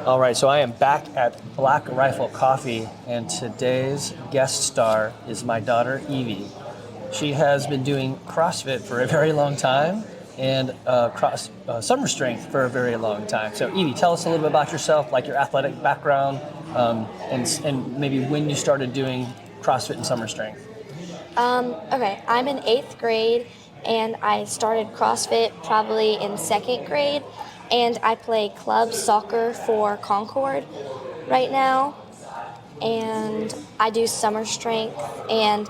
All right, so I am back at Black Rifle Coffee, and today's guest star is my daughter, Evie. She has been doing CrossFit for a very long time and summer strength for a very long time. So, Evie, tell us a little bit about yourself, like your athletic background, and maybe when you started doing CrossFit and summer strength. Okay, I'm in 8th grade, and I started CrossFit probably in 2nd grade, and I play club soccer for Concord right now, and I do summer strength, and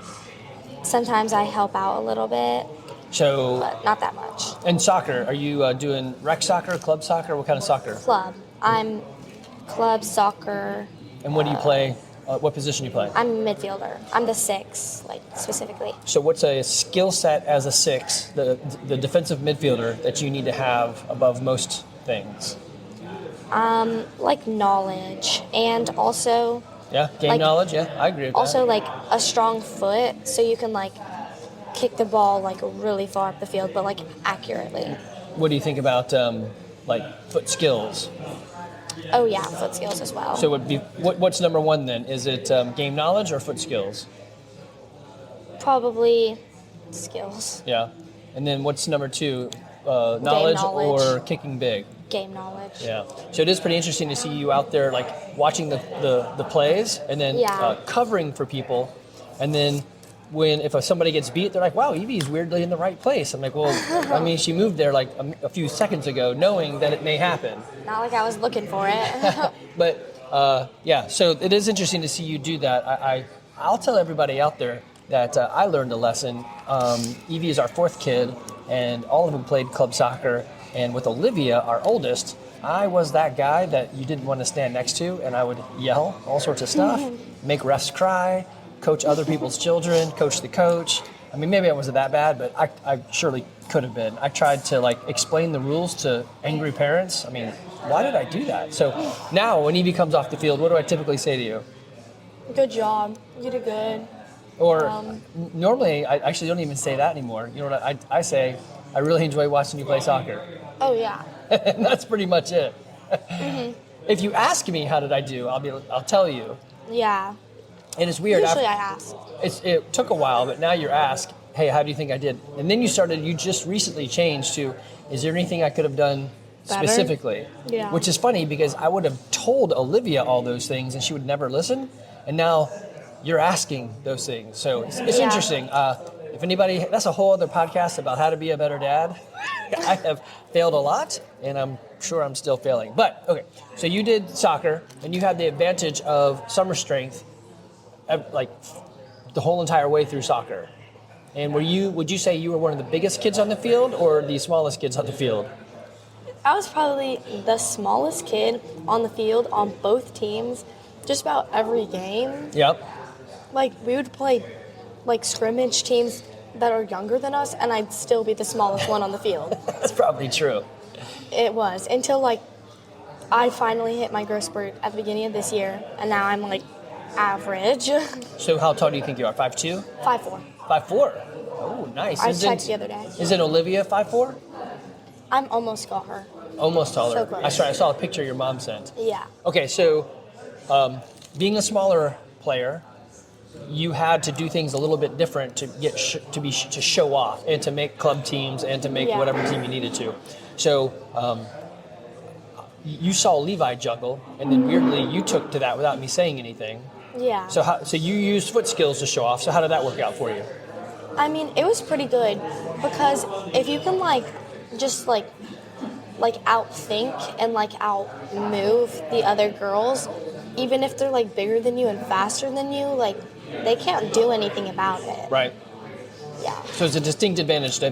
sometimes I help out a little bit, So, but not that much. and soccer, are you doing rec soccer, club soccer? What kind of soccer? Club. I'm club soccer. And what do you play? What position do you play? I'm a midfielder. I'm the 6, specifically. So what's a skill set as a 6, the defensive midfielder, that you need to have above most things? Knowledge, and also Yeah, game knowledge. Yeah, I agree with also that. a strong foot, so you can kick the ball really far up the field, but accurately. What do you think about foot skills? Oh yeah, foot skills as well. So what's number one then? Is it game knowledge or foot skills? Probably skills. Yeah, and then what's number 2? Knowledge or kicking big? Game knowledge. Yeah. So it is pretty interesting to see you out there watching the plays and then covering for people, and then if somebody gets beat, they're like, wow, Evie's weirdly in the right place. I'm like, well, I mean, she moved there a few seconds ago knowing that it may happen. Not like I was looking for it. But so it is interesting to see you do that. I'll tell everybody out there that I learned a lesson. Evie is our 4th kid, and all of them played club soccer. And with Olivia, our oldest, I was that guy that you didn't want to stand next to, and I would yell all sorts of stuff, make refs cry, coach other people's children, coach the coach. I mean, maybe I wasn't that bad, but I surely could have been. I tried to explain the rules to angry parents. I mean, why did I do that? So now when Evie comes off the field, what do I typically say to you? Good job. You did good. Or normally, I actually don't even say that anymore. You know what I say? I really enjoy watching you play soccer. Oh yeah. And that's pretty much it. If you ask me how did I do, I'll tell you. Yeah. And it's weird. Usually I ask. It took a while, but now you're asked, hey, how do you think I did? And then you just recently changed to, is there anything I could have done better? Specifically? Yeah. Which is funny because I would have told Olivia all those things and she would never listen. And now you're asking those things. So it's interesting. If anybody, that's a whole other podcast about how to be a better dad. I have failed a lot, and I'm sure I'm still failing. But, okay, so you did soccer, and you had the advantage of summer strength, the whole entire way through soccer. And would you say you were one of the biggest kids on the field or the smallest kids on the field? I was probably the smallest kid on the field on both teams, just about every game. Yep. We would play scrimmage teams that are younger than us, and I'd still be the smallest one on the field. That's probably true. It was, until I finally hit my growth spurt at the beginning of this year, and now I'm average. So how tall do you think you are? 5'2"? 5'4". 5'4". Oh, nice. I checked the other day. Isn't Olivia 5'4"? I'm almost got her. Almost taller. So close. I saw a picture your mom sent. Yeah. Okay, so being a smaller player, you had to do things a little bit different to get to show off and to make club teams and to make whatever team you needed to. So you saw Levi juggle, and then weirdly you took to that without me saying anything. Yeah. So you used foot skills to show off. So how did that work out for you? I mean, it was pretty good because if you can just outthink and outmove the other girls, even if they're bigger than you and faster than you, they can't do anything about it. Right. Yeah. So it's a distinct advantage to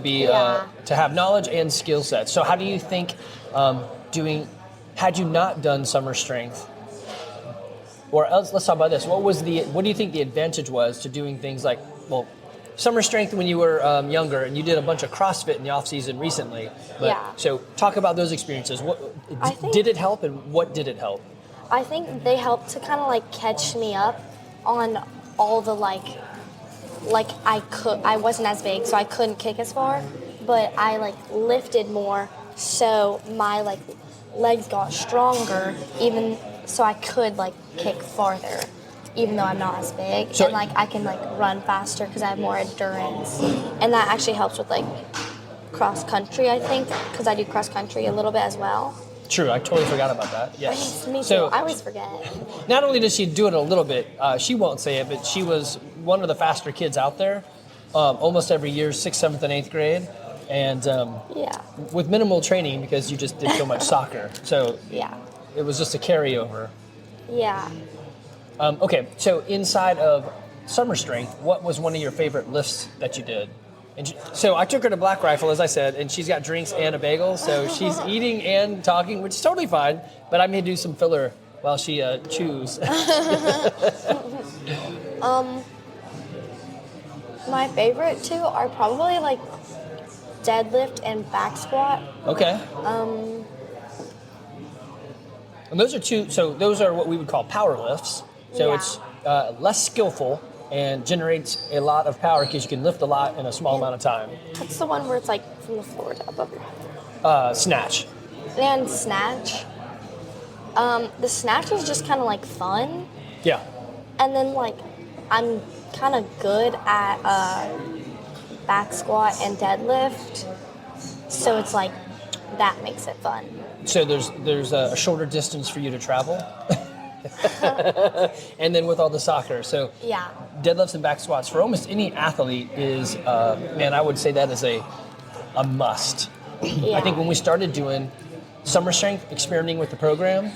have knowledge and skill sets. So how do you think had you not done summer strength, or else, let's talk about this. What do you think the advantage was to doing things summer strength when you were younger, and you did a bunch of CrossFit in the off season recently? So talk about those experiences. Did it help, and what did it help? I think they helped to kind of catch me up on all the I wasn't as big, so I couldn't kick as far, but I lifted more, so my legs got stronger, even so I could like kick farther, even though I'm not as big, So- and like I can like run faster because I have more endurance, and that actually helps with like cross country, I think, because I do cross country a little bit as well. True, I totally forgot about that. Yes. Me too. So I always forget. not only does she do it a little bit, she won't say it, but she was one of the faster kids out there, almost every year, 6th, 7th, and 8th grade. And Yeah. with minimal training because you just did so much soccer. So Yeah. it was just a carryover. Yeah. Okay, so inside of summer strength, what was one of your favorite lifts that you did? So I took her to Black Rifle, as I said, and she's got drinks and a bagel, so she's eating and talking, which is totally fine, but I may do some filler while she chews. My favorite two are probably like deadlift and back squat. Okay. And those are two, so those are what we would call power lifts. So Yeah. it's less skillful and generates a lot of power because you can lift a lot in a small amount of time. What's the one where it's like from the floor to above your head? Snatch. And snatch. The snatch is just kind of like fun, Yeah. and then like I'm kind of good at back squat and deadlift, so it's like that makes it fun. So there's a shorter distance for you to travel. And then with all the soccer. So Yeah. deadlifts and back squats for almost any athlete is, man, I would say that is a must. Yeah. I think when we started doing summer strength, experimenting with the program,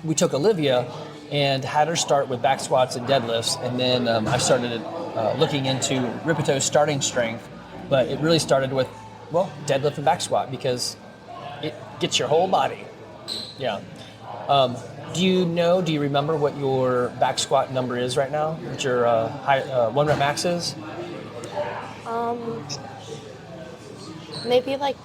we took Olivia and had her start with back squats and deadlifts, and then I started looking into Ripeto's starting strength, but it really started with, well, deadlift and back squat because it gets your whole body. Yeah. Do you remember what your back squat number is right now? What your one rep max is? Maybe like,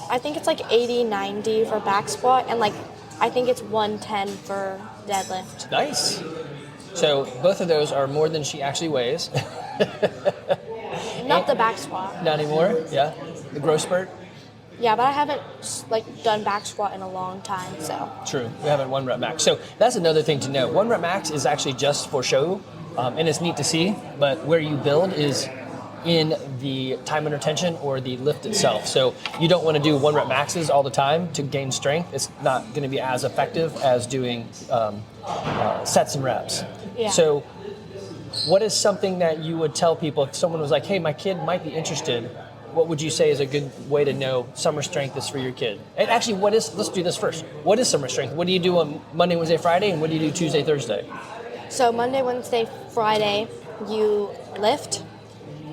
I think it's like 80, 90 for back squat, and like I think it's 110 for deadlift. Nice. So both of those are more than she actually weighs. Not the back squat. Not anymore? Yeah. The growth spurt? Yeah, but I haven't like done back squat in a long time, so. True. We haven't one rep max. So that's another thing to know. One rep max is actually just for show, and it's neat to see, but where you build is in the time under tension or the lift itself. So you don't want to do one rep maxes all the time to gain strength. It's not going to be as effective as doing sets and reps. Yeah. So what is something that you would tell people if someone was like, hey, my kid might be interested? What would you say is a good way to know summer strength is for your kid? And actually, let's do this first. What is summer strength? What do you do on Monday, Wednesday, Friday, and what do you do Tuesday, Thursday? So Monday, Wednesday, Friday, you lift,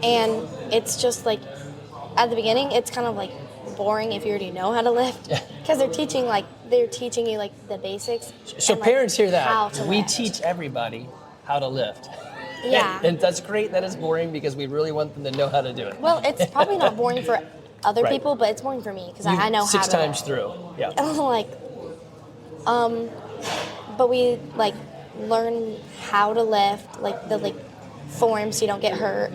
and it's just like, at the beginning, it's kind of like boring if you already know how to lift, because they're teaching you like the basics. So and, like, parents hear how that. to We lift. teach everybody how to lift. Yeah. And that's great that it's boring because we really want them to know how to do it. Well, it's probably not boring for other Right. people, but it's boring for me because I know how to. 6 times through. Yeah. Like, but we like learn how to lift, like the form so you don't get hurt,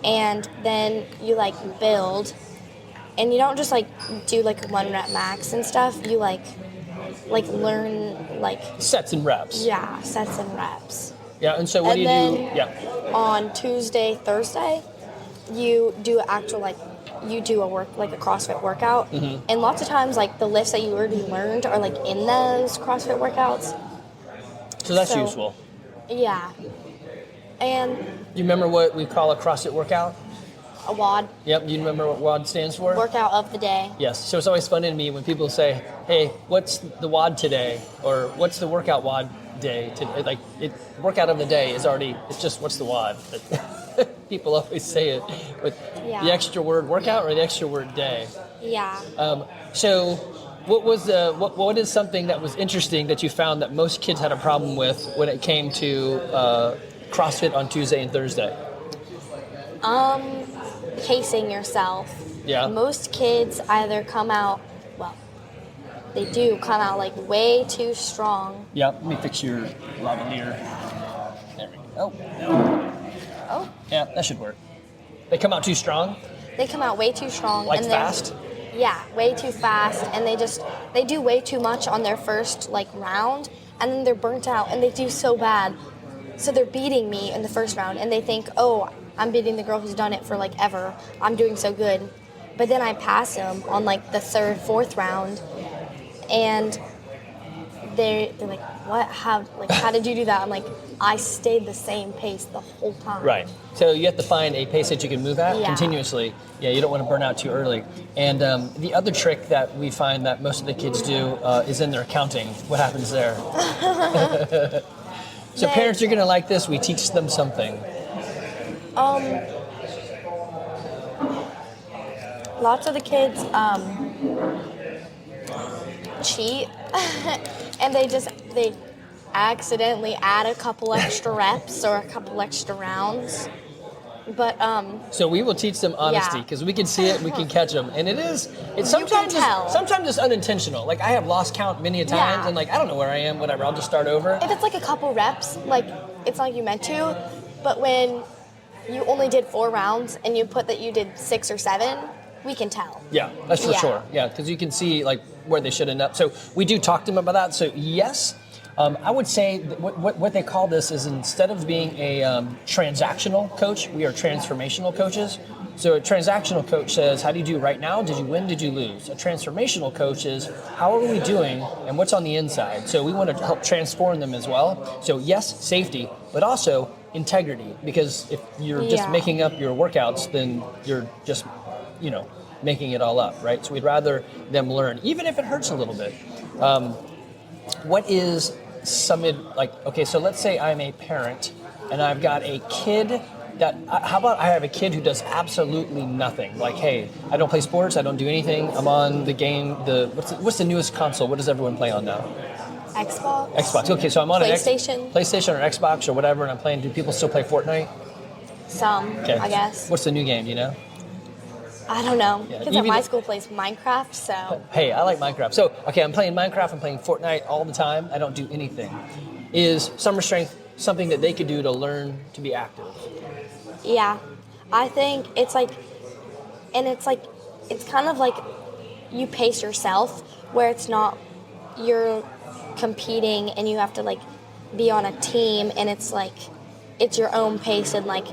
and then you like build, and you don't just like do like one rep max and stuff. You like learn like Sets and reps. sets and reps. Yeah, and so what do you do? Yeah. On Tuesday, Thursday, you do actual you do a CrossFit workout, and lots of times like the lifts that you already learned are like in those CrossFit workouts. So that's So- useful. Yeah, and You remember what we call a CrossFit workout? a WOD, Yep, you remember what WOD stands for? workout of the day. Yes. So it's always funny to me when people say, hey, what's the WOD today? Or what's the workout WOD day? Workout of the day is already, it's just what's the WOD? But people always say it with the extra word workout or the extra word day. Yeah. So what is something that was interesting that you found that most kids had a problem with when it came to CrossFit on Tuesday and Thursday? Pacing yourself. Yeah. Most kids either come out, they do come out like way too strong. Yeah, let me fix your lavalier. There we go. Oh. Oh. Yeah, that should work. They come out too strong? They come out way too strong. Like and fast? Yeah, way too fast, and they do way too much on their first like round, and then they're burnt out and they do so bad. So they're beating me in the first round, and they think, oh, I'm beating the girl who's done it for like ever. I'm doing so good. But then I pass them on like the third, fourth round, and they're like, what? How did you do that? I'm like, I stayed the same pace the whole time. Right. So you have to find a pace that you can move at Yeah. continuously. Yeah, you don't want to burn out too early. And the other trick that we find that most of the kids do is in their counting. What happens there? So parents, you're going to like this. We teach them something. Lots of the kids cheat, and they accidentally add a couple extra reps or a couple extra rounds. But So we will teach them honesty Yeah. because we can see it, we can catch them, and it's sometimes tell. sometimes it's unintentional. Like I have lost count many a times, Yeah. and like I don't know where I am. Whatever, I'll just start over. if it's like a couple reps, like it's not like you meant to, but when you only did 4 rounds and you put that you did 6 or 7, we can tell. Yeah, that's for Yeah. sure. Yeah, because you can see like where they should end up. So we do talk to them about that. So yes, I would say that what they call this is instead of being a transactional coach, we are transformational coaches. So a transactional coach says, how do you do right now? Did you win? Did you lose? A transformational coach is, how are we doing and what's on the inside? So we want to help transform them as well. So yes, safety, but also integrity. Because if you're just Yeah. making up your workouts, then you're just, making it all up, right? So we'd rather them learn, even if it hurts a little bit. What is okay, so let's say I'm a parent and I've got a kid how about I have a kid who does absolutely nothing? Like, hey, I don't play sports, I don't do anything, I'm on the game, what's the newest console? What does everyone play on now? Xbox. Okay, so I'm on PlayStation. PlayStation or Xbox or whatever, and I'm playing. Do people still play Fortnite? Some, Okay. I guess. What's the new game, you know? I don't know. Yeah, Kids at even my if- school plays Minecraft, so Hey, I like Minecraft. So, okay, I'm playing Minecraft, I'm playing Fortnite all the time. I don't do anything. Is summer strength something that they could do to learn to be active? yeah. I think it's like, and it's kind of like you pace yourself, where it's not you're competing and you have to like be on a team, and it's like it's your own pace and like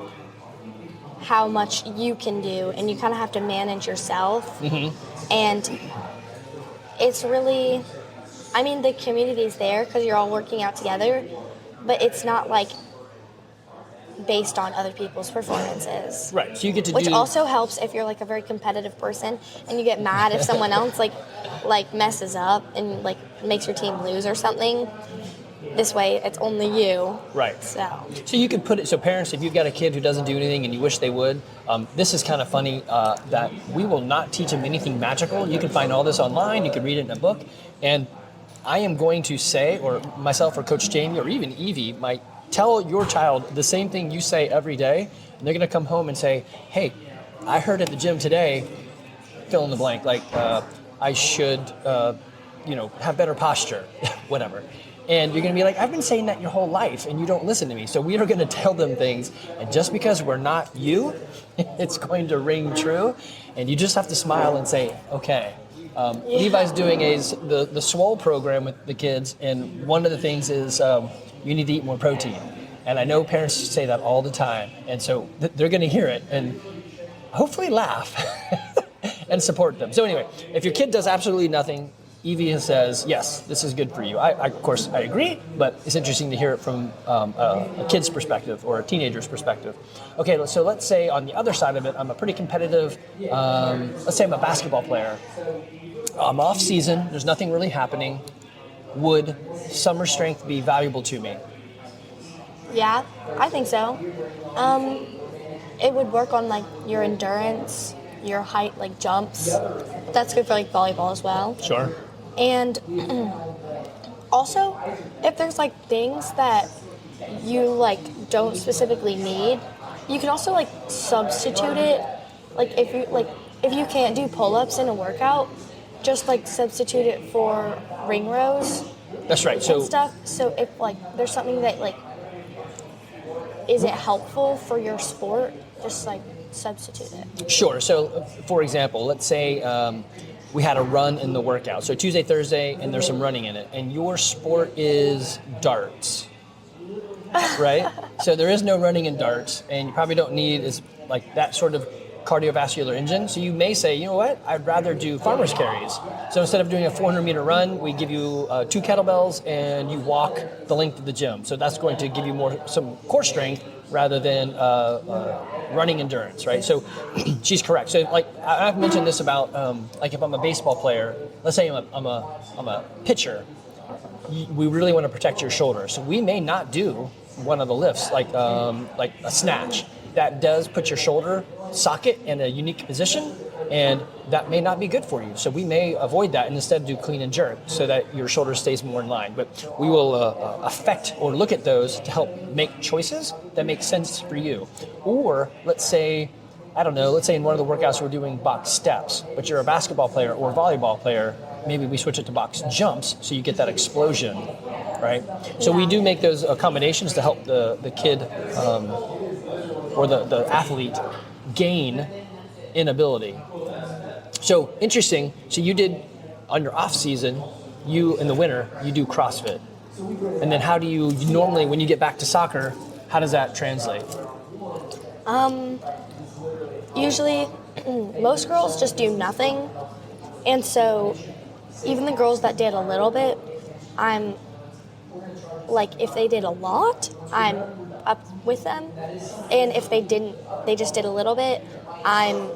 how much you can do, and you kind of have to manage yourself. And it's really, I mean, the community's there because you're all working out together, but it's not like based on other people's performances. Right, so you get to Which do... also helps if you're like a very competitive person and you get mad if someone else like messes up and like makes your team lose or something. This way, it's only you. Right. So you could put it, so parents, if you've got a kid who doesn't do anything and you wish they would, this is kind of funny that we will not teach them anything magical. You can find all this online, you can read it in a book, and I am going to say, or myself or Coach Jamie or even Evie might tell your child the same thing you say every day, and they're going to come home and say, hey, I heard at the gym today, fill in the blank, like I should, have better posture, whatever. And you're going to be like, I've been saying that your whole life, and you don't listen to me. So we are going to tell them things, and just because we're not you, it's going to ring true, and you just have to smile and say, okay. Levi's doing the Swole program with the kids, and one of the things is you need to eat more protein. And I know parents say that all the time, and so they're going to hear it and hopefully laugh and support them. So anyway, if your kid does absolutely nothing, Evie says, yes, this is good for you. I of course, I agree, but it's interesting to hear it from a kid's perspective or a teenager's perspective. Okay, so let's say on the other side of it, I'm a pretty competitive, let's say I'm a basketball player. I'm off season, there's nothing really happening. Would summer strength be valuable to me? yeah, I think so. It would work on like your endurance, your height, like jumps. That's good for like volleyball as well. Sure. And also, if there's like things that you like don't specifically need, you can also like substitute it. Like if you can't do pull-ups in a workout, just like substitute it for ring rows That's right. and So stuff. So if like there's something that like isn't helpful for your sport, just like substitute it? Sure. So, for example, let's say we had a run in the workout. So Tuesday, Thursday, and there's some running in it. And your sport is darts, right? So there is no running in darts, and you probably don't need like that sort of cardiovascular engine. So you may say, you know what, I'd rather do farmer's carries. So instead of doing a 400-meter run, we give you 2 kettlebells and you walk the length of the gym. So that's going to give you some core strength rather than running endurance, right? So she's correct. So like I've mentioned this about like if I'm a baseball player, let's say I'm a pitcher, we really want to protect your shoulder. So we may not do one of the lifts like a snatch. That does put your shoulder socket in a unique position, and that may not be good for you. So we may avoid that and instead do clean and jerk so that your shoulder stays more in line. But we will affect or look at those to help make choices that make sense for you. Or let's say, let's say in one of the workouts we're doing box steps, but you're a basketball player or a volleyball player, maybe we switch it to box jumps so you get that explosion, right? So we do make those accommodations to help the kid or the athlete gain in ability. So interesting. So you did on your off season, you in the winter, you do CrossFit. And then how do you normally, when you get back to soccer, how does that translate? Usually, most girls just do nothing. And so even the girls that did a little bit, I'm like, if they did a lot, I'm up with them. And if they didn't, they just did a little bit, I'm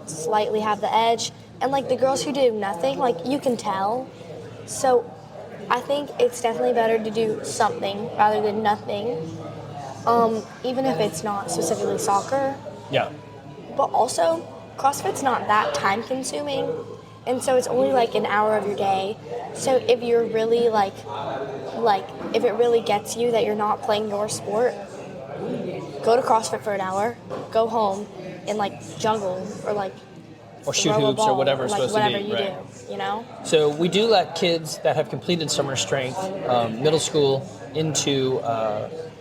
slightly have the edge. And like the girls who do nothing, like you can tell. So I think it's definitely better to do something rather than nothing, even if it's not specifically soccer. Yeah. But also, CrossFit's not that time consuming, and so it's only like an hour of your day. So if you're really like if it really gets you that you're not playing your sport, go to CrossFit for an hour, go home and like juggle or shoot throw a hoops ball, or whatever it's supposed to be. whatever you do, you know? So we do let kids that have completed summer strength, middle school, into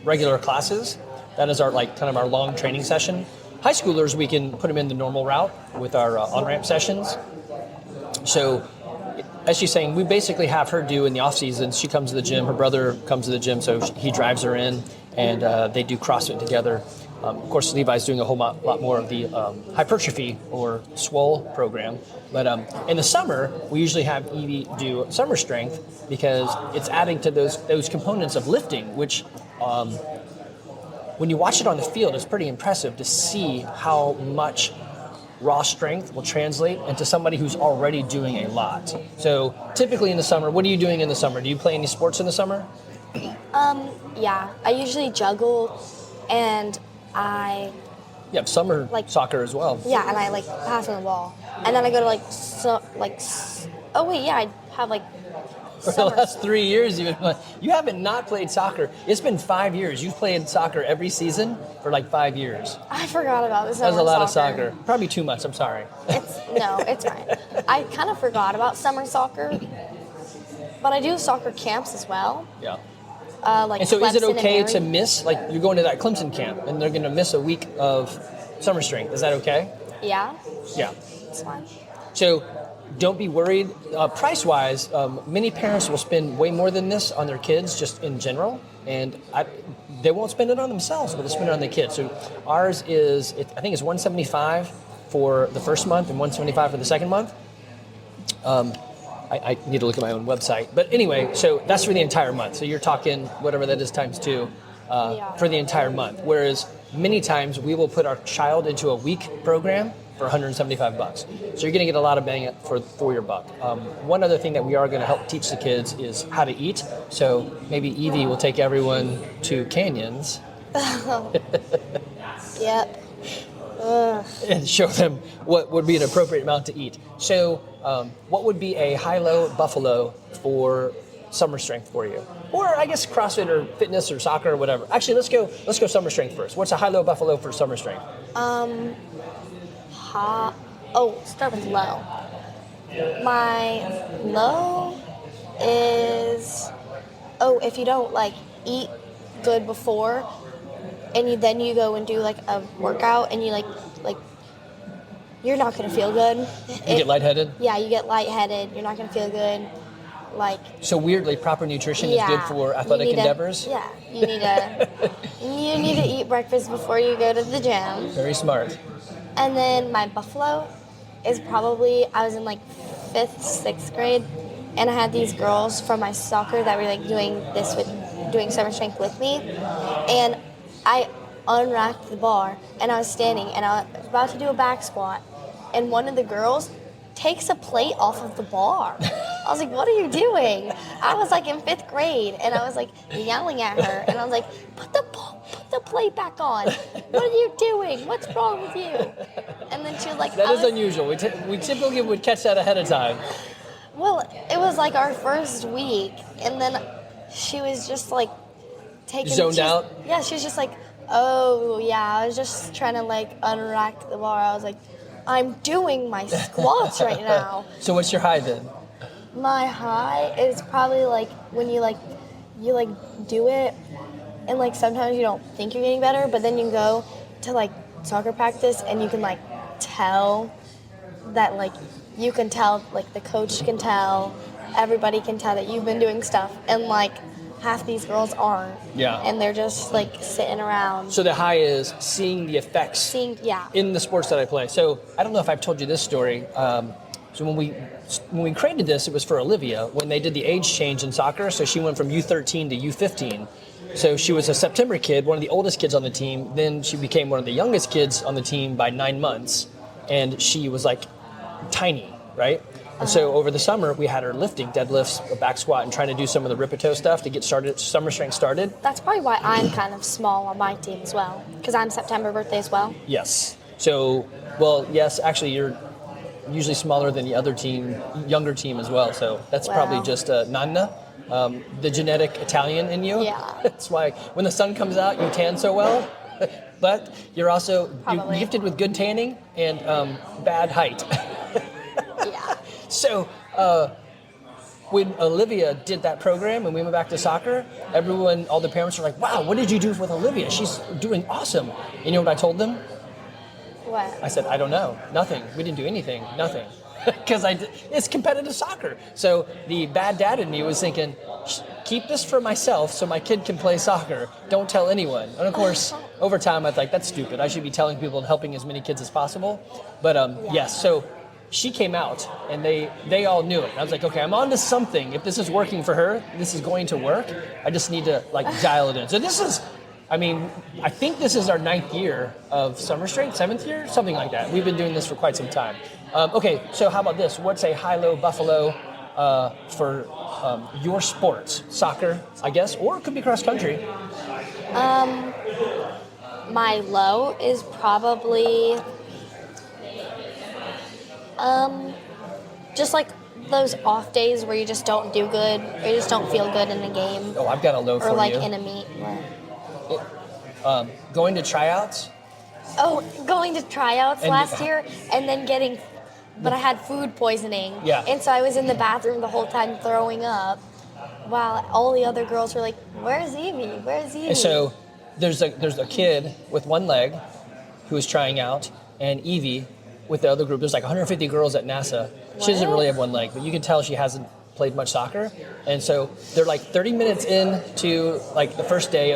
regular classes. That is our kind of our long training session. High schoolers, we can put them in the normal route with our on-ramp sessions. So as she's saying, we basically have her do in the off season. She comes to the gym, her brother comes to the gym, so he drives her in, and they do CrossFit together. Of course, Levi's doing a whole lot more of the hypertrophy or swole program. But in the summer, we usually have Evie do summer strength because it's adding to those components of lifting, which when you watch it on the field, it's pretty impressive to see how much raw strength will translate into somebody who's already doing a lot. So typically in the summer, what are you doing in the summer? Do you play any sports in the summer? Yeah, I usually juggle, and I... You have summer soccer as well. Yeah, and I pass on the ball. And then I go to I have For the last 3 years, you haven't not played soccer. It's been 5 years. You've played soccer every season for 5 years. I forgot about this. That's a lot of soccer. Probably too much. I'm sorry. It's fine. I kind of forgot about summer soccer, but I do soccer camps as well. Yeah. And so is it Clemson okay to miss, you're going to that Clemson camp and they're going to miss a week of summer strength. Is that okay? Yeah. Yeah. It's fine. So don't be worried. Price-wise, many parents will spend way more than this on their kids just in general, and they won't spend it on themselves, but they'll spend it on the kids. So ours is, I think it's $175 for the first month and $175 for the second month. I need to look at my own website. But anyway, so that's for the entire month. So you're talking whatever that is times 2 for the entire month. Whereas many times we will put our child into a week program for $175. So you're going to get a lot of bang for your buck. One other thing that we are going to help teach the kids is how to eat. So maybe Evie will take everyone to Canyons. Yep. And show them what would be an appropriate amount to eat. So what would be a high-low buffalo for summer strength for you? Or I guess CrossFit or fitness or soccer or whatever. Actually, let's go summer strength first. What's a high-low buffalo for summer strength? Start with low. My low is, if you don't eat good before, and then you go and do like a workout, and you like you're not gonna feel good. You get lightheaded? Yeah, you get lightheaded. You're not gonna feel good. Like, so weirdly, proper nutrition is good for athletic endeavors? You need to eat breakfast before you go to the gym. Very smart. And then my buffalo is probably, I was in like 5th, 6th grade, and I had these girls from my soccer that were like doing summer strength with me, and I unracked the bar, and I was standing, and I was about to do a back squat, and one of the girls takes a plate off of the bar. I was like, what are you doing? I was like in 5th grade, and I was like yelling at her, and I was like, put the plate back on. What are you doing? What's wrong with you? And then she was like, that is unusual. We typically would catch that ahead of time. Well, it was like our first week, and then she was just like zoned out? Yeah, she was just like, oh yeah, I was just trying to like unrack the bar. I was like, I'm doing my squats right now. So what's your high then? My high is probably like when you do it, and like sometimes you don't think you're getting better, but then you go to like soccer practice and you can like tell that like you can tell, like the coach can tell, everybody can tell that you've been doing stuff, and like half these girls aren't. Yeah. And they're just like sitting around. So the high is seeing the effects in the sports that I play. So I don't know if I've told you this story. So when we created this, it was for Olivia when they did the age change in soccer. So she went from U13 to U15. So she was a September kid, one of the oldest kids on the team. Then she became one of the youngest kids on the team by 9 months. And she was like tiny, right? And so over the summer, we had her lifting deadlifts, a back squat, and trying to do some of the rip-a-toe stuff to get started, summer strength started. That's probably why I'm kind of small on my team as well, because I'm September birthday as well. Yes. So, well, yes, actually, you're usually smaller than the other team, younger team as well. So that's probably just Nanna, the genetic Italian in you. Yeah. That's why when the sun comes out, you tan so well. But you're also gifted with good tanning and bad height. Yeah. So when Olivia did that program and we went back to soccer, all the parents were like, wow, what did you do with Olivia? She's doing awesome. You know what I told them? What? I said, I don't know. Nothing. We didn't do anything. Nothing. Because it's competitive soccer. So the bad dad in me was thinking, keep this for myself so my kid can play soccer. Don't tell anyone. And of course, over time, I was like, that's stupid. I should be telling people and helping as many kids as possible. But yes, so she came out and they all knew it. I was like, okay, I'm on to something. If this is working for her, this is going to work. I just need to like dial it in. So this is, I think this is our 9th year of summer strength, 7th year, something like that. We've been doing this for quite some time. Okay, so how about this? What's a high-low buffalo for your sport? Soccer, I guess, or it could be cross-country. My low is probably just like those off days where you just don't do good, or you just don't feel good in a game. Oh, I've got a low for you. Or like in a meet. Going to tryouts. Oh, going to tryouts last year and then but I had food poisoning. Yeah. And so I was in the bathroom the whole time throwing up while all the other girls were like, where's Evie? Where's Evie? And so there's a kid with one leg who is trying out, and Evie with the other group. There's like 150 girls at NASA. She doesn't really have one leg, but you can tell she hasn't played much soccer. And so they're like 30 minutes into like the first day.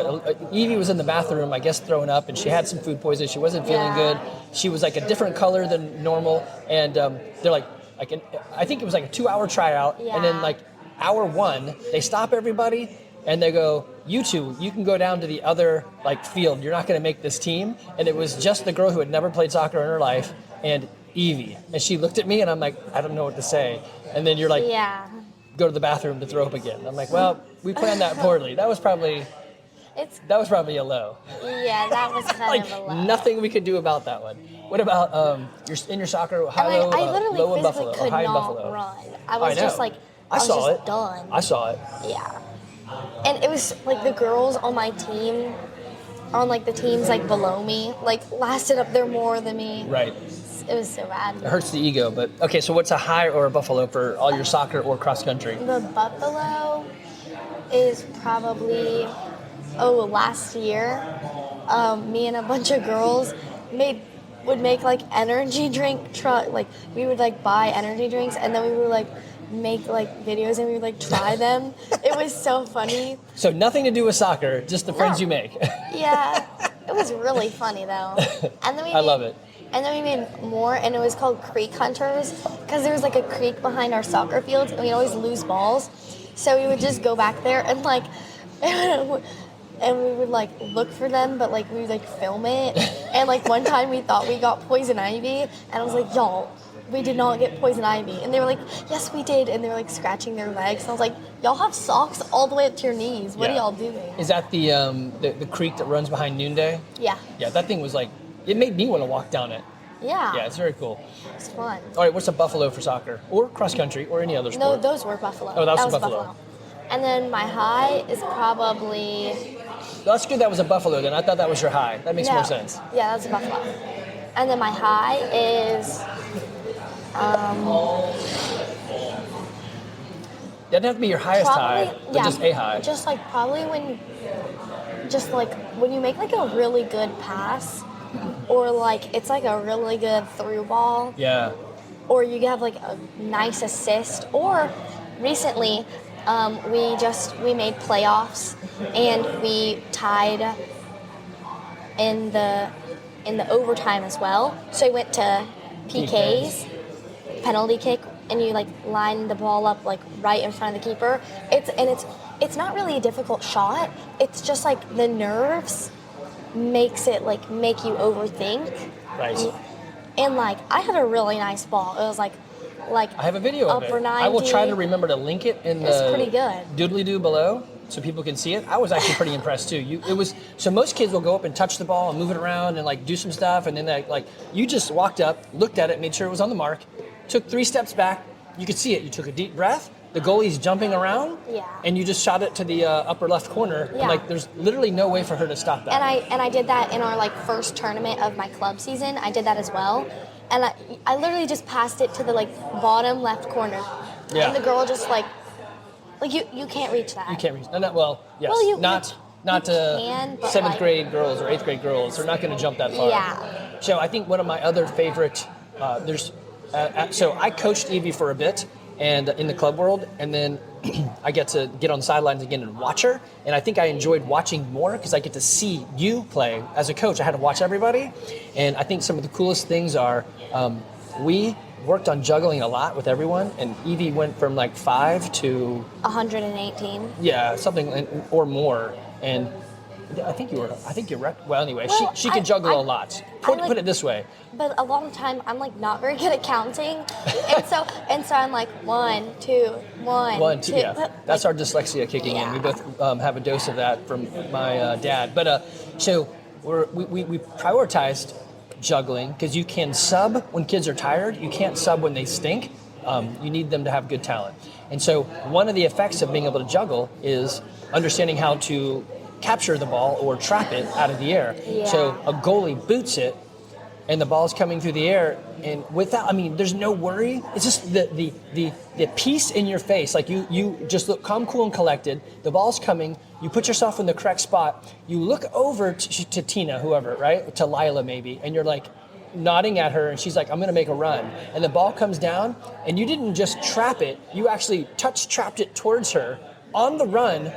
Evie was in the bathroom, I guess, throwing up, and she had some food poisoning. She wasn't feeling good. She was like a different color than normal. And they're like I think it was like a 2-hour tryout. Yeah. And then like hour 1, they stop everybody and they go, you two, you can go down to the other like field. You're not going to make this team. And it was just the girl who had never played soccer in her life and Evie. And she looked at me and I'm like, I don't know what to say. And then you're like, go to the bathroom to throw up again. I'm like, well, we planned that poorly. That was probably a low. Yeah, that was kind of a low. Nothing we could do about that one. What about your soccer high-low, I literally low in Buffalo, could or high in not Buffalo? run. I was just like, I was saw just it. done. I saw it. Yeah. And it was like the girls on my team, on like the teams like below me, like lasted up there more than me. Right. It was so bad. It hurts the ego, but okay. So what's a high or a Buffalo for all your soccer or cross country? The Buffalo is probably last year me and a bunch of girls would make like energy drink like we would like buy energy drinks and then we would like make like videos and we would like try them. It was so funny. So nothing to do with soccer, just the friends you make. Yeah, it was really funny though. And then I love it. And then we made more, and it was called Creek Hunters because there was like a creek behind our soccer fields, and we'd always lose balls. So we would just go back there and like, and we would like look for them, but like we would like film it. And like one time we thought we got poison ivy, and I was like, y'all, we did not get poison ivy. And they were like, yes, we did. And they were like scratching their legs. And I was like, y'all have socks all the way up to your knees. What are y'all doing? Is that the creek that runs behind Noonday? Yeah. Yeah, that thing was like, it made me want to walk down it. Yeah. Yeah, it's very cool. It's fun. All right, what's a buffalo for soccer? Or cross country, or any other No, sport? those were buffalo. Oh, that was buffalo. And then my high is probably... That's good that was a buffalo then. I thought that was your high. That makes more sense. Yeah, that's a buffalo. And then my high is... It doesn't have to be your highest high, but just a high. Just like probably when you make like a really good pass, or like it's like a really good through ball. Yeah. Or you have like a nice assist. Or recently, we made playoffs and we tied in the overtime as well. So we went to PKs, penalty kick, and you like line the ball up like right in front of the keeper. It's not really a difficult shot. It's just like the nerves makes it like make you overthink. Right. And like I had a really nice ball. It was like I have a video of it. upper 90. I will try to remember to link it in It's the pretty good. doodly-doo below so people can see it. I was actually pretty impressed too. So most kids will go up and touch the ball and move it around and like do some stuff, and then you just walked up, looked at it, made sure it was on the mark, took 3 steps back. You could see it. You took a deep breath. The goalie's jumping around, and you just shot it to the upper left corner. Yeah. And like there's literally no way for her to stop that. And I did that in our like first tournament of my club season. I did that as well, and I literally just passed it to the like bottom left corner. Yeah. And the girl just like you can't reach that. You can't reach. No, well, yes, Well, you not can, but 7th like, grade girls or 8th grade girls. They're not going to jump that far. Yeah. So I think one of my other favorite, so I coached Evie for a bit, and in the club world, and then I get to get on the sidelines again and watch her, and I think I enjoyed watching more because I get to see you play as a coach. I had to watch everybody, and I think some of the coolest things are we worked on juggling a lot with everyone, and Evie went from like 5 to 118. Yeah, something or more, and I think you're right. Well, anyway, Well, she can juggle a lot. Put it this way. But a long time, I'm like not very good at counting, and so I'm like 1, 2, 1, 2. Yeah. That's our dyslexia kicking in. We both have a dose of that from my dad. But so we prioritized juggling because you can sub when kids are tired. You can't sub when they stink. You need them to have good talent. And so one of the effects of being able to juggle is understanding how to capture the ball or trap it out of the air. Yeah. So a goalie boots it, and the ball's coming through the air, and there's no worry. It's just the peace in your face. Like you just look calm, cool, and collected. The ball's coming. You put yourself in the correct spot. You look over to Tina, whoever, right? To Lila maybe, and you're like nodding at her, and she's like, I'm going to make a run. And the ball comes down, and you didn't just trap it. You actually trapped it towards her on the run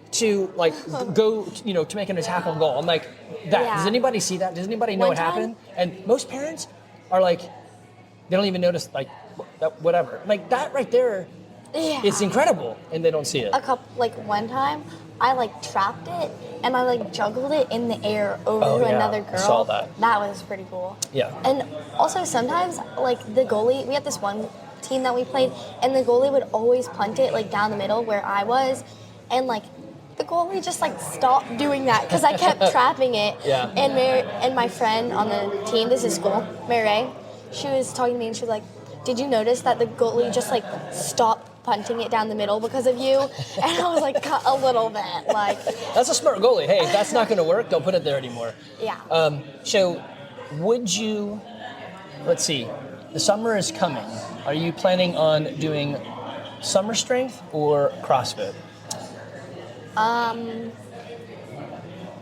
to like go, to make an attack on goal. I'm like, that. Yeah. Does anybody see that? Does anybody know what happened? And most parents are like, they don't even notice, like, whatever. Like that right there, it's incredible, and they don't see it. One time, I like trapped it and I like juggled it in the air over to another girl. I saw that. That was pretty cool. Yeah. And also sometimes like the goalie, we had this one team that we played, and the goalie would always punt it like down the middle where I was, and like the goalie just like stopped doing that because I kept trapping it. Yeah. And my friend on the team, this is school, Mary Ray, she was talking to me and she was like, did you notice that the goalie just like stopped punting it down the middle because of you? And I was like, a little bit, like. That's a smart goalie. Hey, if that's not going to work, don't put it there anymore. Yeah. So would you, let's see, the summer is coming. Are you planning on doing summer strength or CrossFit?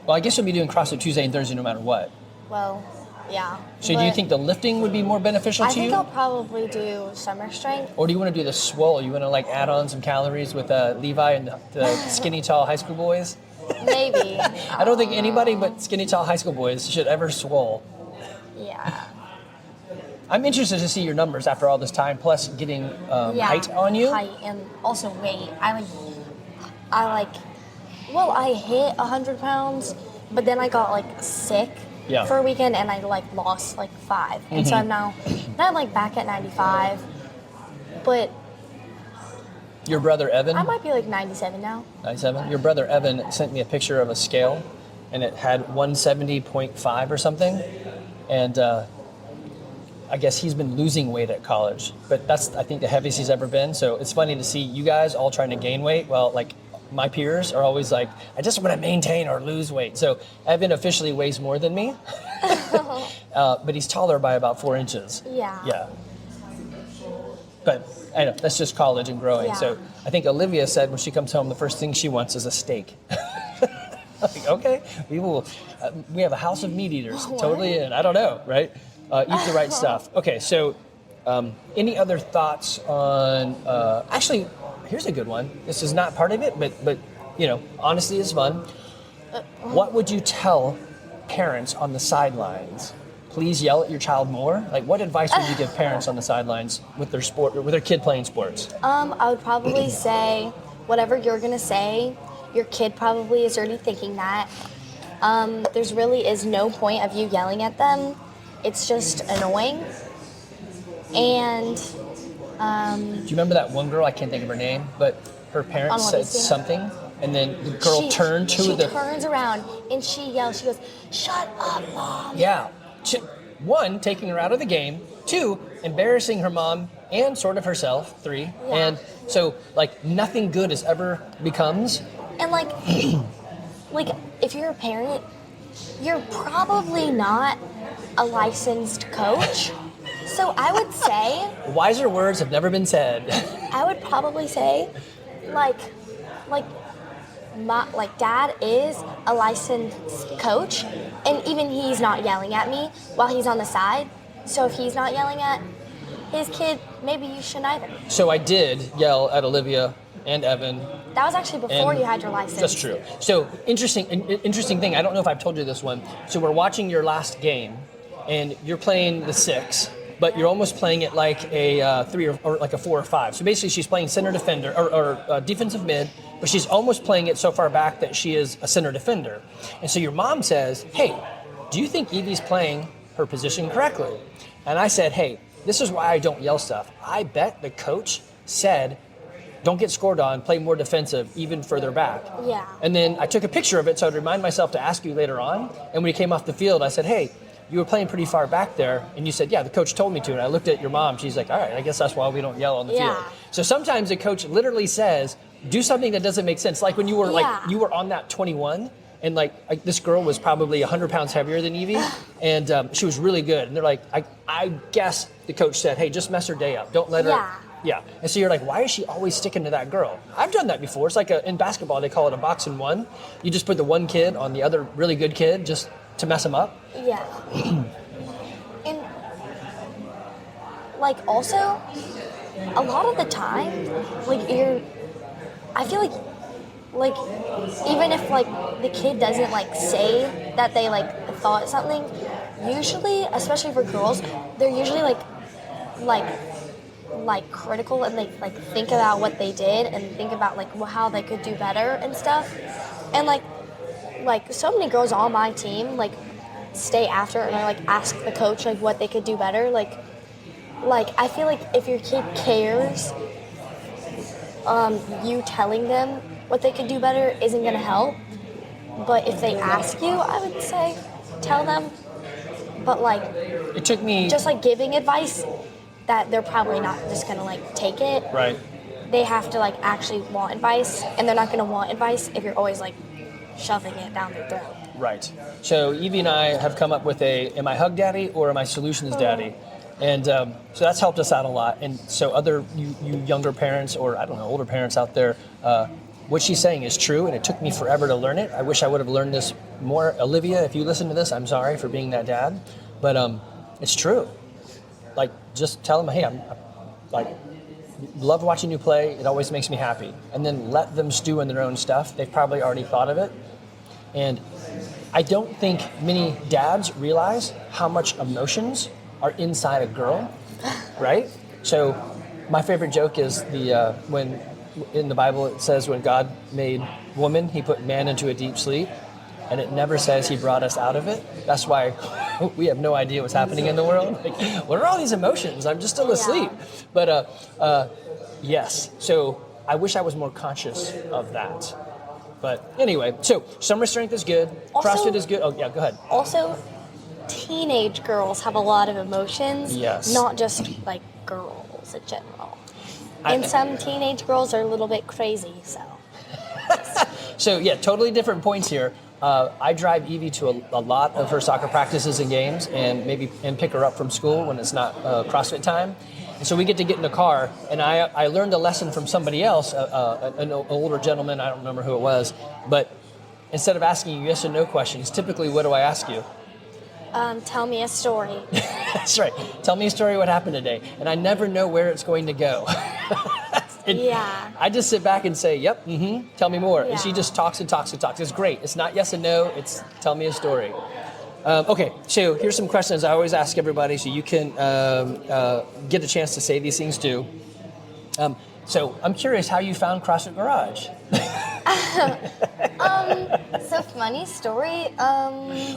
Well, I guess you'll be doing CrossFit Tuesday and Thursday no matter what. Well, yeah. So do you think the lifting would be more beneficial to you? I think I'll probably do summer strength. Or do you want to do the swole? You want to like add on some calories with Levi and the skinny tall high school boys? Maybe. I don't think anybody but skinny tall high school boys should ever swole. Yeah. I'm interested to see your numbers after all this time, plus getting height on you. Height and also weight. I hit 100 pounds, but then I got like sick for a weekend and I like lost like 5. And so I'm now like back at 95. But your brother Evan? I might be like 97 now. 97? Your brother Evan sent me a picture of a scale and it had 170.5 or something. And I guess he's been losing weight at college, but that's, I think, the heaviest he's ever been. So it's funny to see you guys all trying to gain weight. Well, like my peers are always like, I just want to maintain or lose weight. So Evan officially weighs more than me, but he's taller by about 4 inches. Yeah. Yeah. But I know, that's just college and growing. Yeah. So I think Olivia said when she comes home, the first thing she wants is a steak. Like, okay, we will. We have a house of meat eaters. What? Totally in. I don't know, right? Eat the right stuff. Okay, so any other thoughts on? Actually, here's a good one. This is not part of it, but you know, honesty is fun. What would you tell parents on the sidelines? Please yell at your child more. Like, what advice would you give parents on the sidelines with their sport, with their kid playing sports? I would probably say whatever you're gonna say. Your kid probably is already thinking that. There's really is no point of you yelling at them. It's just annoying. And do you remember that one girl? I can't think of her name, but her parents said something, and then the girl turned to she turns around and she yells. She goes, "Shut up, Mom!" Yeah. 1, taking her out of the game. 2, embarrassing her mom and sort of herself. 3, and so like nothing good is ever becomes. And like if you're a parent, you're probably not a licensed coach. So I would say Wiser words have never been said. I would probably say like Dad is a licensed coach, and even he's not yelling at me while he's on the side. So if he's not yelling at his kid, maybe you shouldn't either. So I did yell at Olivia and Evan. That was actually before you had your license. That's true. So interesting thing. I don't know if I've told you this one. So we're watching your last game, and you're playing the 6, but you're almost playing it like a 3 or like a 4 or 5. So basically, she's playing center defender or defensive mid, but she's almost playing it so far back that she is a center defender. And so your mom says, "Hey, do you think Evie's playing her position correctly?" And I said, "Hey, this is why I don't yell stuff. I bet the coach said, don't get scored on, play more defensive, even further back." Yeah. And then I took a picture of it so I'd remind myself to ask you later on. And when he came off the field, I said, "Hey, you were playing pretty far back there." And you said, "Yeah, the coach told me to." And I looked at your mom. She's like, "All right, I guess that's why we don't yell on the field." So sometimes the coach literally says, do something that doesn't make sense. Like when you were you were on that 21, and like this girl was probably 100 pounds heavier than Evie, and she was really good. And they're like, I guess the coach said, "Hey, just mess her day up. Don't let her." Yeah. And so you're like, why is she always sticking to that girl? I've done that before. It's like in basketball, they call it a box and one. You just put the one kid on the other really good kid just to mess him up. Yeah. And like also, a lot of the time, like I feel like even if like the kid doesn't like say that they like thought something, usually, especially for girls, they're usually like critical, and they like think about what they did and think about like how they could do better and stuff. And like so many girls on my team like stay after and like ask the coach like what they could do better. Like I feel like if your kid cares, you telling them what they could do better isn't gonna help. But if they ask you, I would say tell them. But like it took me just like giving advice that they're probably not just gonna like take it. Right. They have to like actually want advice, and they're not gonna want advice if you're always like shoving it down their throat. Right. So Evie and I have come up with am I hug daddy or am I solutions daddy? And so that's helped us out a lot. And so other you younger parents, or I don't know, older parents out there, what she's saying is true, and it took me forever to learn it. I wish I would have learned this more. Olivia, if you listen to this, I'm sorry for being that dad, but it's true. Like, just tell them, hey, I'm like, love watching you play. It always makes me happy. And then let them stew in their own stuff. They've probably already thought of it. And I don't think many dads realize how much emotions are inside a girl, right? So my favorite joke is when in the Bible it says when God made woman, he put man into a deep sleep. And it never says he brought us out of it. That's why we have no idea what's happening in the world. Like, what are all these emotions? I'm just still asleep. But yes, so I wish I was more conscious of that. But anyway, so summer strength is good. Also, CrossFit is good. Oh, yeah, go ahead. Also, teenage girls have a lot of emotions. Yes. Not just like girls in general. And some teenage girls are a little bit crazy, so. So yeah, totally different points here. I drive Evie to a lot of her soccer practices and games, and pick her up from school when it's not CrossFit time. And so we get in the car, and I learned a lesson from somebody else, an older gentleman. I don't remember who it was, but instead of asking you yes or no questions, typically what do I ask you? Tell me a story. That's right. Tell me a story. What happened today? And I never know where it's going to go. Yeah. I just sit back and say, yep, tell me more. Yeah. And she just talks and talks and talks. It's great. It's not yes and no. It's tell me a story. Okay, so here's some questions I always ask everybody so you can get a chance to say these things too. So I'm curious how you found CrossFit Garage. So funny story.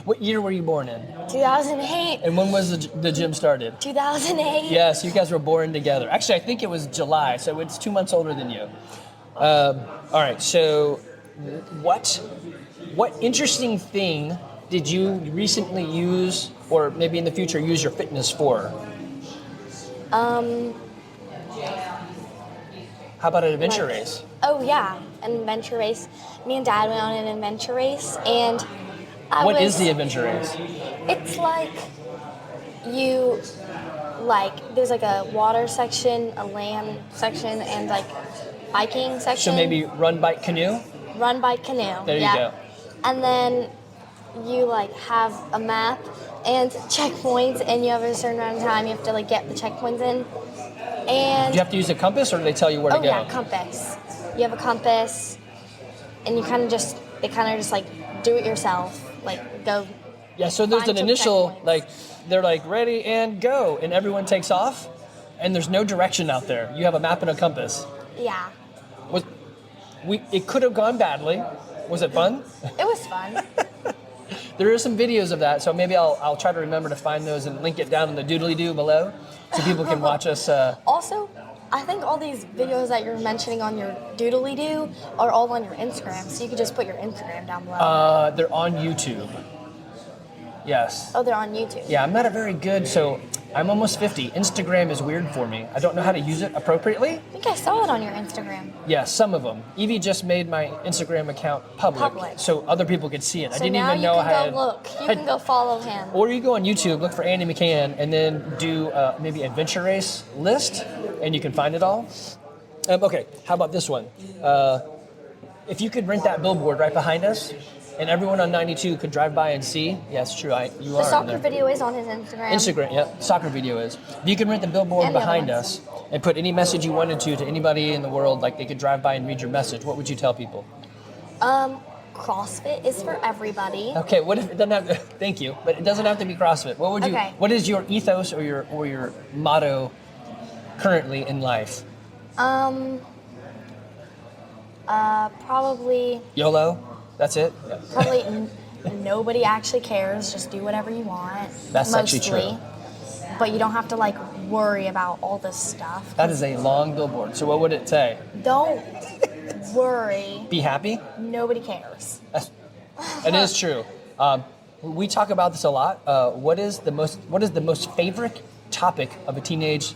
What year were you born in? 2008. And when was the gym started? 2008. Yes, you guys were born together. Actually, I think it was July, so it's 2 months older than you. All right, so what interesting thing did you recently use, or maybe in the future use your fitness for? How about an adventure race? Oh yeah, an adventure race. Me and Dad went on an adventure race, and What is the adventure race? It's like there's like a water section, a land section, and like biking section. So maybe run, bike, canoe? Run, bike, canoe. There you go. And then you like have a map and checkpoints, and you have a certain amount of time you have to like get the checkpoints in. And Do you have to use a compass, or do they tell you where to go? Oh yeah, compass. You have a compass, and they kind of just like do it yourself. Like go. Yeah, so there's an some initial, checkpoints. like, they're like, ready and go, and everyone takes off, and there's no direction out there. You have a map and a compass. Yeah. It could have gone badly. Was it fun? It was fun. There are some videos of that, so maybe I'll try to remember to find those and link it down in the doodly-doo below so people can watch us. Also, I think all these videos that you're mentioning on your doodly-doo are all on your Instagram, so you could just put your Instagram down below. They're on YouTube. Yes. Oh, they're on YouTube. Yeah, I'm not a very good, so I'm almost 50. Instagram is weird for me. I don't know how to use it appropriately. I think I saw it on your Instagram. Yeah, some of them. Evie just made my Instagram account public. So other people could see it. So I didn't now even know you how can go look. You can go follow him. Or you go on YouTube, look for Andy McCann, and then do maybe adventure race list, and you can find it all. Okay, how about this one? If you could rent that billboard right behind us, and everyone on 92 could drive by and see. Yeah, it's true. You The are soccer there. video is on his Instagram. Instagram, yeah, soccer video is. If you could rent the billboard And the other behind ones. us and put any message you wanted to anybody in the world, like they could drive by and read your message, what would you tell people? CrossFit is for everybody. Okay, what if it doesn't have? Thank you, but it doesn't have to be CrossFit. What would you? Okay. What is your ethos or your motto currently in life? Probably YOLO. That's it. Yeah. probably nobody actually cares. Just do whatever you want. That's actually mostly. true. But you don't have to like worry about all this stuff. That is a long billboard. So what would it say? Don't worry. Be happy. Nobody cares. It is true. We talk about this a lot. What is the most favorite topic of a teenage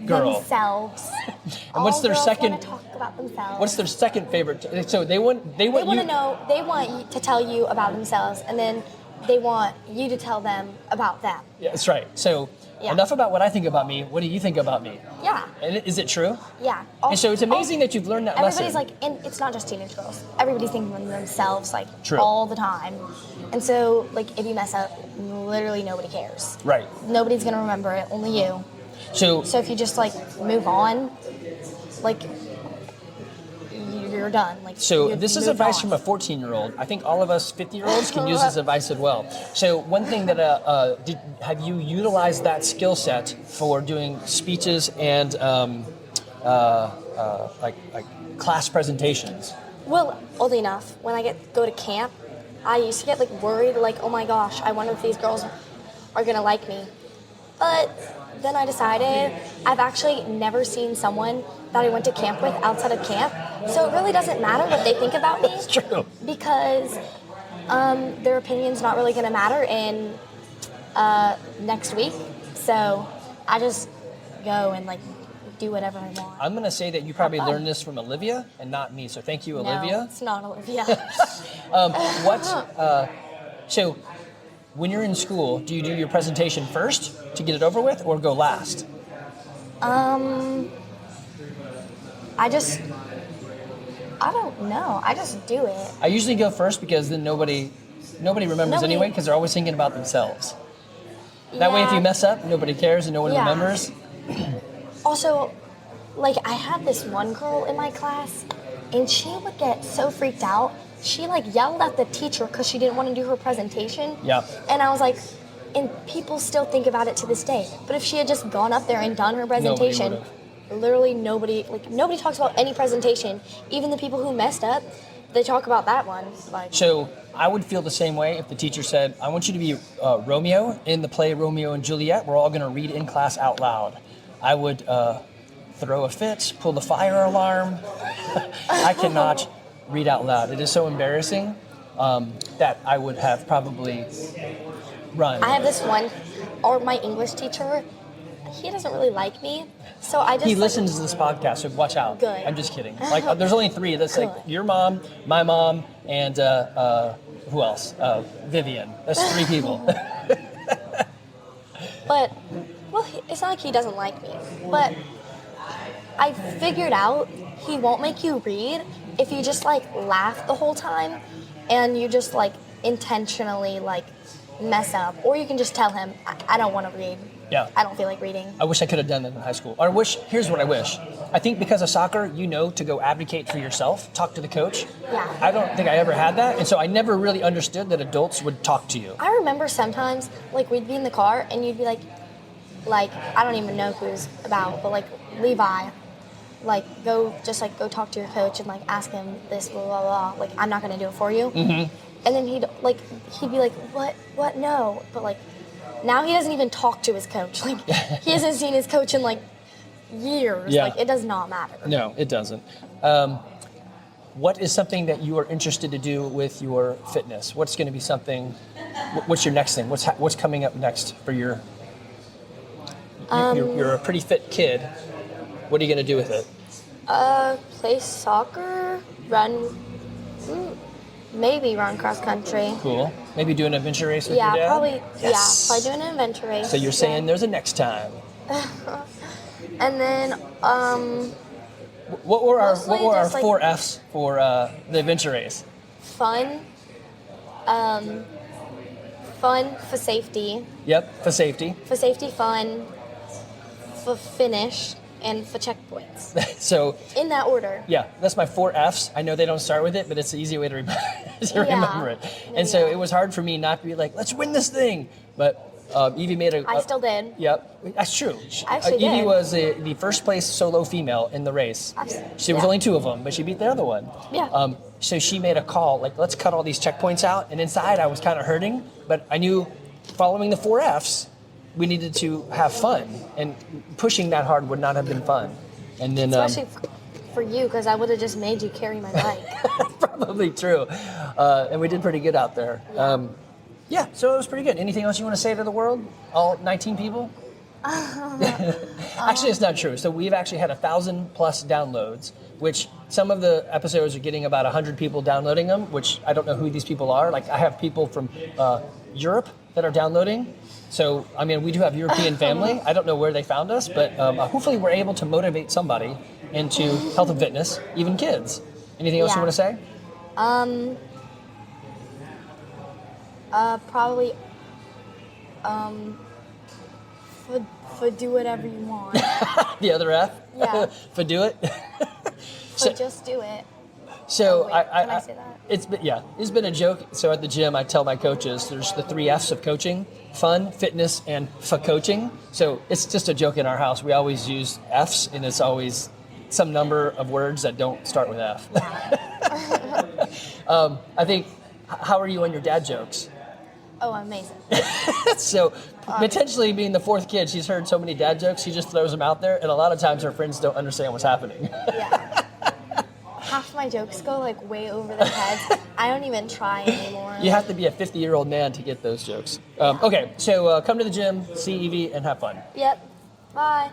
girl? Themselves. And what's All their girls second? want to talk about themselves. What's their second favorite? So they want They want you. to know. They want you to tell you about themselves, and then they want you to tell them about them. Yeah, that's right. So enough about what I think about me. What do you think about me? Yeah. And is it true? Yeah. And so it's amazing that you've learned that everybody's lesson. like, and it's not just teenage girls. Everybody's thinking of themselves like True. all the time. And so like if you mess up, literally nobody cares. Right. Nobody's gonna remember it, only you. So if you just like move on, like you're done. Like So this is advice from a 14-year-old. I think all of us 50-year-olds can use this advice as well. So one thing that have you utilized that skill set for doing speeches and like class presentations? Well, oddly enough, when I go to camp, I used to get like worried, like, oh my gosh, I wonder if these girls are gonna like me. But then I decided I've actually never seen someone that I went to camp with outside of camp. So it really doesn't matter what they think about me. That's true. Because their opinion's not really gonna matter in next week. So I just go and like do whatever I want. I'm going to say that you probably learned this from Olivia and not me. So thank you, Olivia. No, it's not Olivia. So when you're in school, do you do your presentation first to get it over with or go last? I don't know. I just do it. I usually go first because then nobody remembers anyway because they're always thinking about themselves. That way if you mess up, nobody cares and no one remembers. Also, like I had this one girl in my class and she would get so freaked out. She like yelled at the teacher because she didn't want to do her presentation. Yeah. And I was like, and people still think about it to this day. But if she had just gone up there and done her presentation, literally nobody talks about any presentation. Even the people who messed up, they talk about that one. Like. So I would feel the same way if the teacher said, I want you to be Romeo in the play Romeo and Juliet. We're all going to read in class out loud. I would throw a fit, pull the fire alarm. I cannot read out loud. It is so embarrassing that I would have probably run. I have this one, or my English teacher, he doesn't really like me, so I just... He listens to this podcast, so watch out. Good. I'm just kidding. Like, there's only 3. That's Good. like your mom, my mom, and who else? Vivian. That's 3 people. But, well, it's not like he doesn't like me, but I figured out he won't make you read if you just, like, laugh the whole time and you just, like, intentionally, like, mess up. Or you can just tell him, I don't want to read. Yeah. I don't feel like reading. I wish I could have done that in high school. Or here's what I wish. I think because of soccer, you know to go advocate for yourself, talk to the coach. Yeah. I don't think I ever had that, and so I never really understood that adults would talk to you. I remember sometimes, like, we'd be in the car and you'd be like, I don't even know who's about, but, like, Levi, like, go talk to your coach and, like, ask him this, blah, blah, blah. Like, I'm not going to do it for you. Mm-hmm. And then he'd be like, what, no. But, like, now he doesn't even talk to his coach. Like, he hasn't seen his coach in, like, years. Yeah. Like, it does not matter. No, it doesn't. What is something that you are interested to do with your fitness? What's going to be something, what's your next thing? What's coming up next for your, you're a pretty fit kid. What are you going to do with it? Play soccer, maybe run cross country. Cool. Maybe do an adventure race with your dad? Probably. Yes. Yeah, probably do an adventure race. So you're saying there's a next time. And then, What were our mostly 4 F's for the adventure race? fun for safety. Yep, for safety. For safety, fun, for finish, and for checkpoints. So In that order. yeah, that's my 4 F's. I know they don't start with it, but it's the easy way to remember it. And so it was hard for me not to be like, let's win this thing. But Evie made I still did. Yep, that's true. I actually Evie did. was the first place solo female in the race. There was only 2 of them, but she beat the other one. Yeah. So she made a call, like, let's cut all these checkpoints out. And inside, I was kind of hurting, but I knew following the 4 F's, we needed to have fun. And pushing that hard would not have been fun. And then, Especially for you, because I would have just made you carry my bike. probably true. And we did pretty good out there. Yeah, so it was pretty good. Anything else you want to say to the world? All 19 people? Actually, it's not true. So we've actually had 1,000+ downloads, which some of the episodes are getting about 100 people downloading them, which I don't know who these people are. Like, I have people from Europe that are downloading. So, I mean, we do have European family. I don't know where they found us, but hopefully we're able to motivate somebody into health and fitness, even kids. Anything else you want to say? Probably, for do whatever you want. The other F? Yeah. For do it? So just do it. So Can I say that? It's been a joke. So at the gym, I tell my coaches there's the 3 F's of coaching: fun, fitness, and coaching. So it's just a joke in our house. We always use F's, and it's always some number of words that don't start with F. I think. How are you on your dad jokes? Oh, amazing. So potentially being the 4th kid, she's heard so many dad jokes. She just throws them out there, and a lot of times her friends don't understand what's happening. Yeah. Half my jokes go like way over their heads. I don't even try anymore. You have to be a 50-year-old man to get those jokes. Okay, so come to the gym, see Evie, and have fun. Yep. Bye.